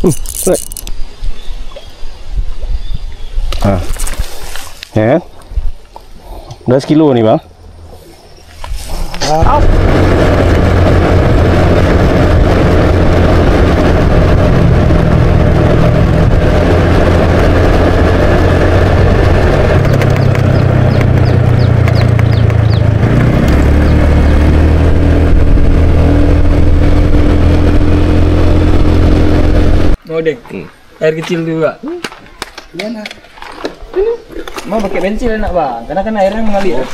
Ah, ya, udah sekilo nih bang. Dek, air kecil juga. Iya nak. Mau pakai bensin enak bang, karena kan airnya mengalir.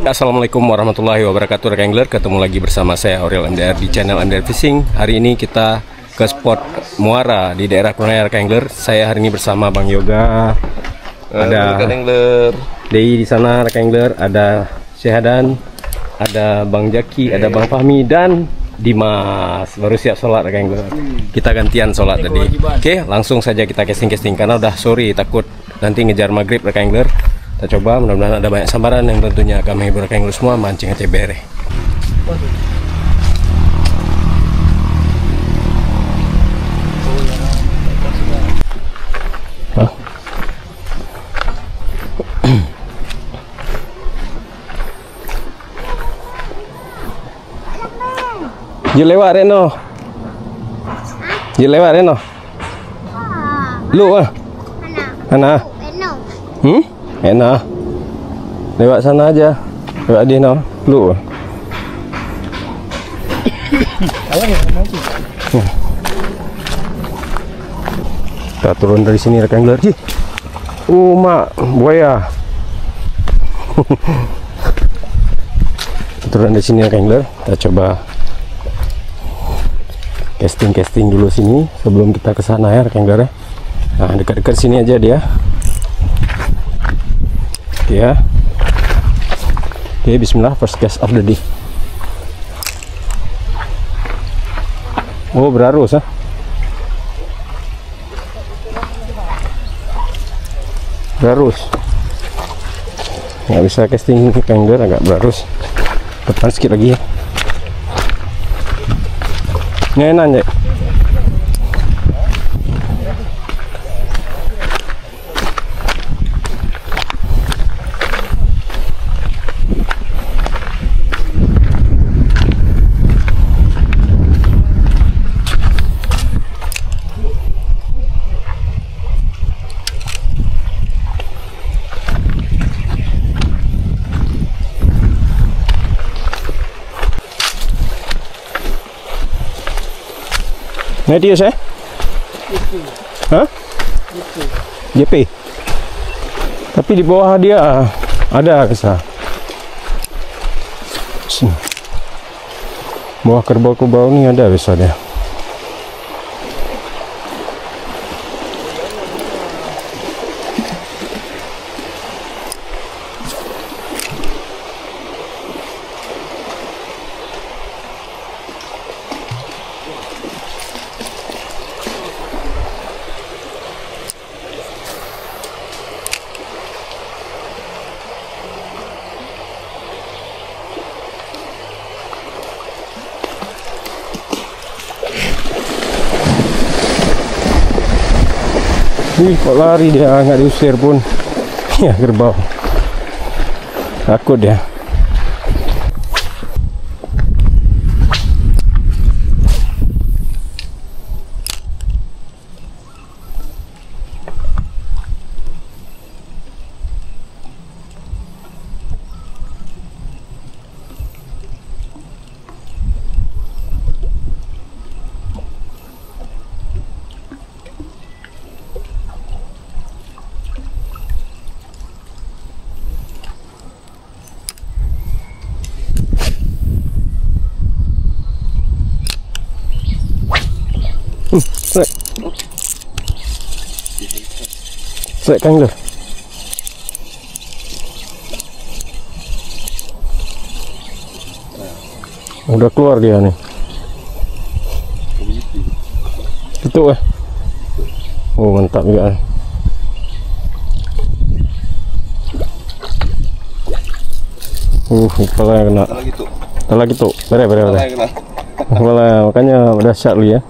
Assalamualaikum warahmatullahi wabarakatuh, Angler. Ketemu lagi bersama saya Aurel MDR di channel MDR Fishing. Hari ini kita ke spot Muara di daerah Kurniawan Angler. Saya hari ini bersama Bang Yoga. Ada Angler. Dei di sana, Angler. Ada Syehadan, ada Bang Jaki, ada Bang Fahmi dan Dimas. Baru siap sholat Angler. Kita gantian sholat tadi. Oke, langsung saja kita casting karena udah sore, takut nanti ngejar maghrib Angler. Kita coba, mudah-mudahan ada banyak sambaran yang tentunya akan menghibur Angler semua mancing HCBR. Dia lewat Reno. Dia lewat Reno. Lu ah. Mana? Reno. Reno. Lewat sana aja. Lewat dia no. Lu. Kita turun dari sini rekan Angler. Mak buaya. Turun dari sini rekan Angler. Kita coba casting dulu sini sebelum kita ke sana ya rekan Angler. Nah, dekat-dekat sini aja dia. Oke ya. Oke, bismillah, first cast of the day. Oh, berarus ah. Berarus. Nggak bisa casting rekan Angler, agak berarus. Depan sedikit lagi ya. Ini enak ya. Ini dia saya? Hah? JP. Tapi di bawah dia ada kisah. Sini. Bawah kerbau-kerbau ini ada bisa dia. Wih, kok lari dia, nggak diusir pun. Ya, kerbau. Takut dia. Sek Angler. Udah keluar dia nih. Tutup Oh, mantap juga. Kepala yang kena. Kepala gitu. Bere. Kepala makanya dahsyat lu ya.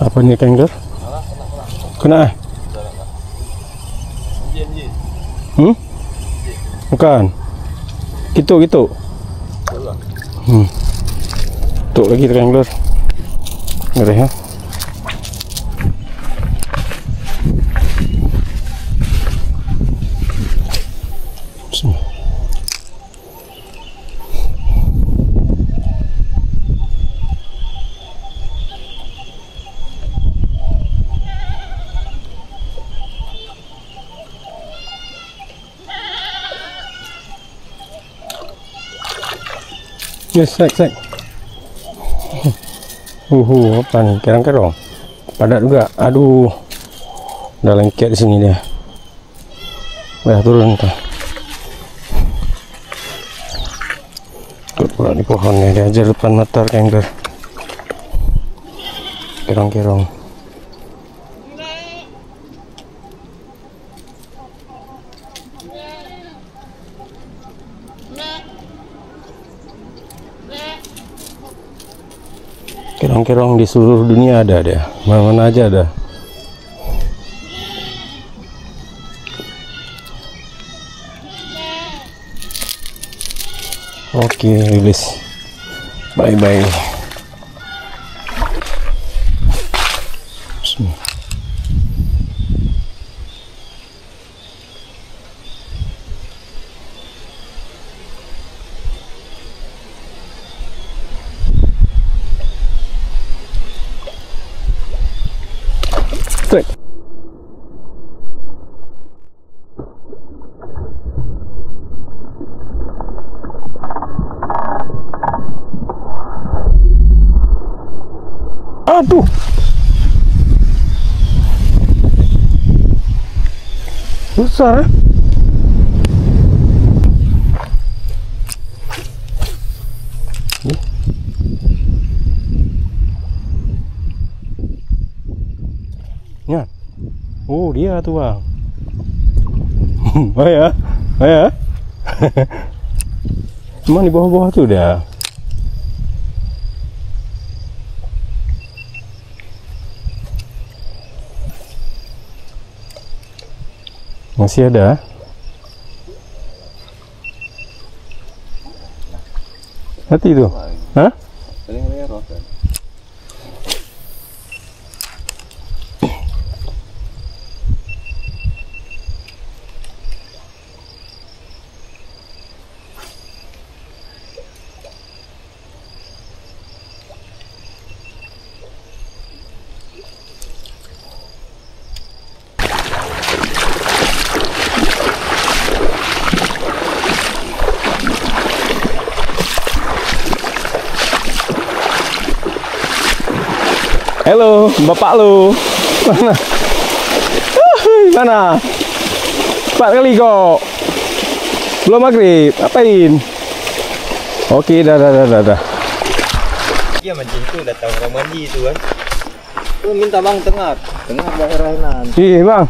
Apa ni angler? Kena? Bukan. Gitu. Tuk lagi angler. Ngeri ya. Yes, sek. Apa nih? Kerang-kerong. Padat juga. Aduh. Udah lengket di sini dia. Udah turun tuh. Ikut pula di pohonnya, dia aja depan mata angler. Kerang-kerong. Kerang-kerang di seluruh dunia ada dia, mana-mana aja ada. Oke, rilis. Bye-bye. Straight. Aduh. Besar. Ya. Oh, dia tuh, Bang. Ayah. Cuma di bawah-bawah tuh dah. Masih ada. Mati itu. Hah? Halo, bapak lu. Mana? Mana? 4 kali kok. Belum maghrib. Apain? Oke, dah. Dia mancing tuh datang orang mandi itu kan. Tuh minta bang tengah daerah nan. Ih, bang.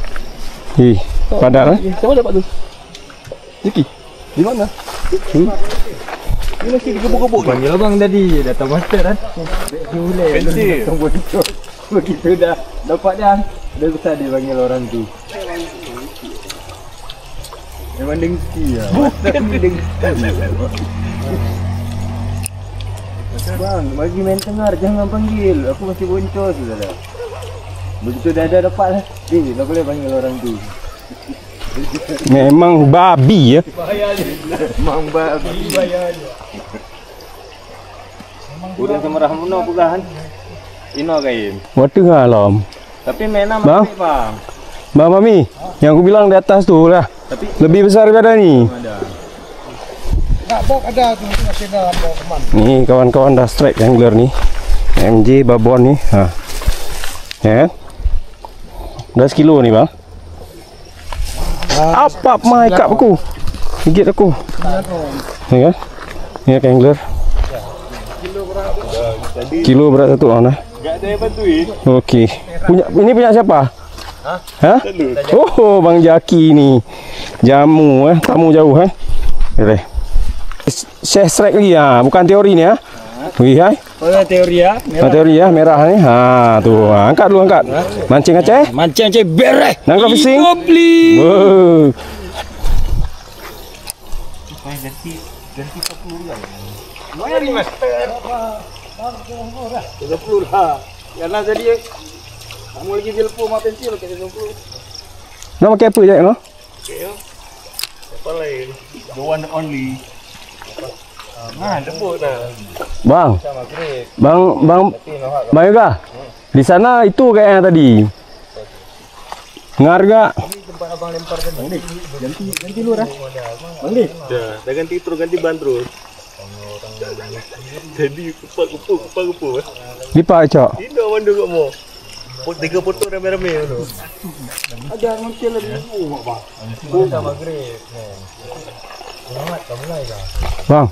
Ih, padahal. Siapa dapat tuh? Ziki. Di mana? Ini masih dikebuk-kebuk. Panggil abang tadi, datang master kan. Boleh. Datang bocor. Begitu dah dapat dah. Dah besar dia panggil orang tu. Memang dengki ya. Bukan dengki. Bang, bagi main tengah jangan panggil. Aku masih boncos sudah. Begitu dah ada dapat lah. Dia tak boleh panggil orang tu. Memang babi ya. Memang babi bayarnya. Udah sama Rahmuno pegahan. Ino kain. Waktu alam. Tapi mainan masih bang. Bang Mami, yang aku bilang di atas tuh lah. Tapi lebih besar daripada ni. ada. Nak bok ada tu masih dalam bok keman. Nih kawan-kawan dah strike angler nih. MJ babon nih. Ha. Ya. Dah sekilo nih bang. Apa mai kap aku? Gigit aku. Ya kan? Ni angler. Kilo berat satu orang dah. Enggak ada yang bantuin. Okey. Punya siapa? Hah? Oh, Bang Jaki ni. Jamu tamu jauh Boleh. Share strike lagi bukan teori ni Wih hai. teori ya. Nah, teori ya merah nih. Ha tuh, angkat dulu angkat. Mancing Aceh. Mancing Aceh bereh. Nangkap fishing. Beli. Wow. Lumayan nih Mas. 30 lah. Karena jadi kamu lagi dilpu sama pensil ke 30. Nama pakai apa je no? Apa lain? The one and only. Nah, lembut dah. Bang. Sama grade. Bang Yoga. Di sana itu kayaknya tadi. Ngarga. Tempat abang lempar tadi. Ganti lu dah. Bang Dik. Dah ganti terus ganti ban terus. Jadi kupak. Lipat cok. Tidak mandu kamu. 3 foto rame-rame tu. Ada manusia lagi. Bang. Sama grade. Selamat kamu mulai dah. Bang.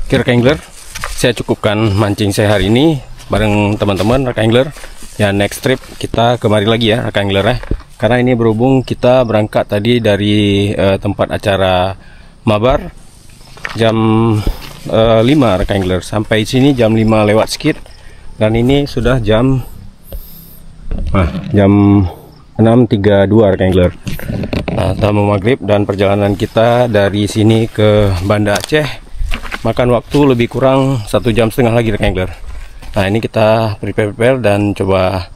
Oke rekan angler, saya cukupkan mancing saya hari ini bareng teman-teman rekan angler. Ya next trip kita kemari lagi ya rekan angler ya. Karena ini berhubung kita berangkat tadi dari tempat acara mabar jam 5 rekan angler, sampai sini jam 5 lewat sedikit, dan ini sudah jam 6.32 rekan angler. Nah, tamu maghrib, dan perjalanan kita dari sini ke Banda Aceh makan waktu lebih kurang 1,5 jam lagi rekan angler. Nah, ini kita prepare dan coba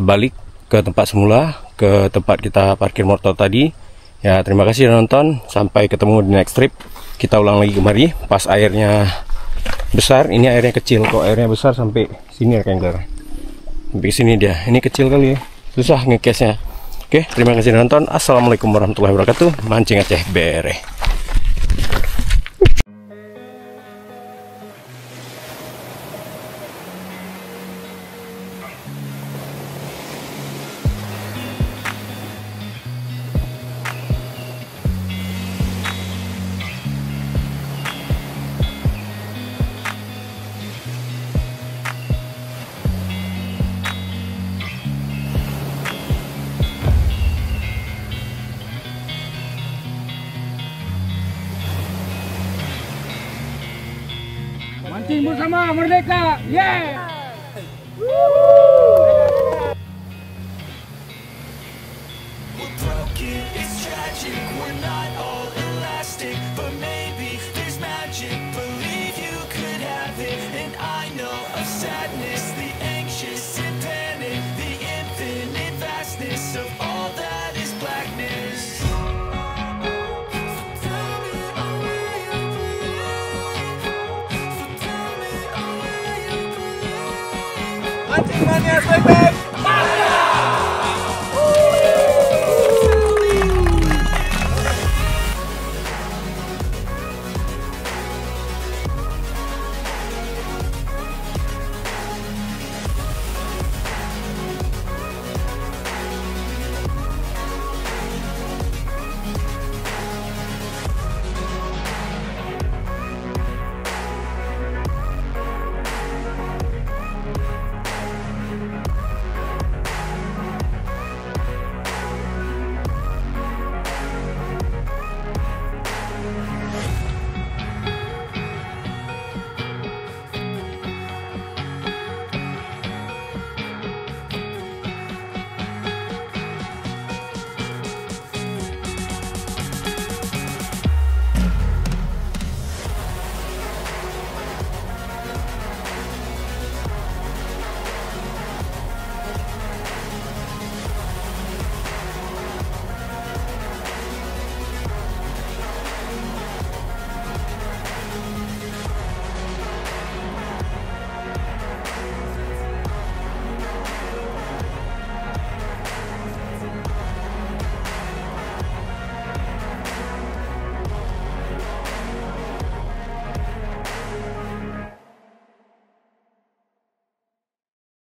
balik ke tempat semula, ke tempat kita parkir motor tadi. Ya, terima kasih sudah nonton. Sampai ketemu di next trip. Kita ulang lagi kemari pas airnya besar. Ini airnya kecil, kok airnya besar sampai sini rekan angler. Sampai sini dia. Ini kecil kali ya. Susah ngecase-nya. Oke, terima kasih sudah nonton. Assalamualaikum warahmatullahi wabarakatuh. Mancing Aceh bereh. Mancing bersama Merdeka. Yeah. It's tragic, we're not all elastic, but maybe there's magic. Believe you could have it, and I know of sadness, the anxious and panic, the infinite vastness of all that is blackness. Mancing mania,